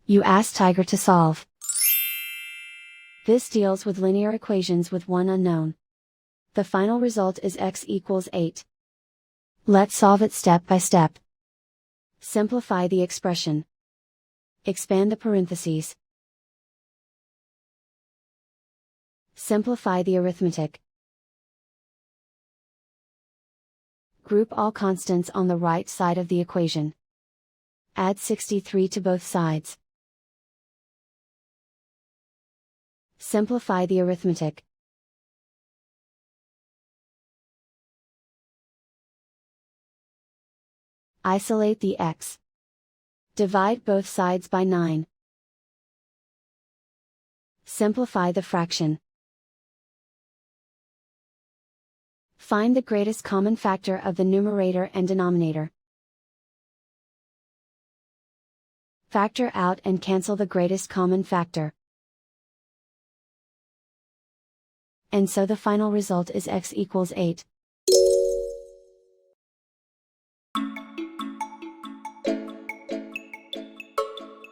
You ask Tiger to solve. This deals with linear equations with one unknown. The final result is x equals 8. Let's solve it step by step. Simplify the expression. Expand the parentheses. Simplify the arithmetic. Group all constants on the right side of the equation. Add 63 to both sides. Simplify the arithmetic. Isolate the x. Divide both sides by 9. Simplify the fraction. Find the greatest common factor of the numerator and denominator. Factor out and cancel the greatest common factor. And so the final result is x equals 8.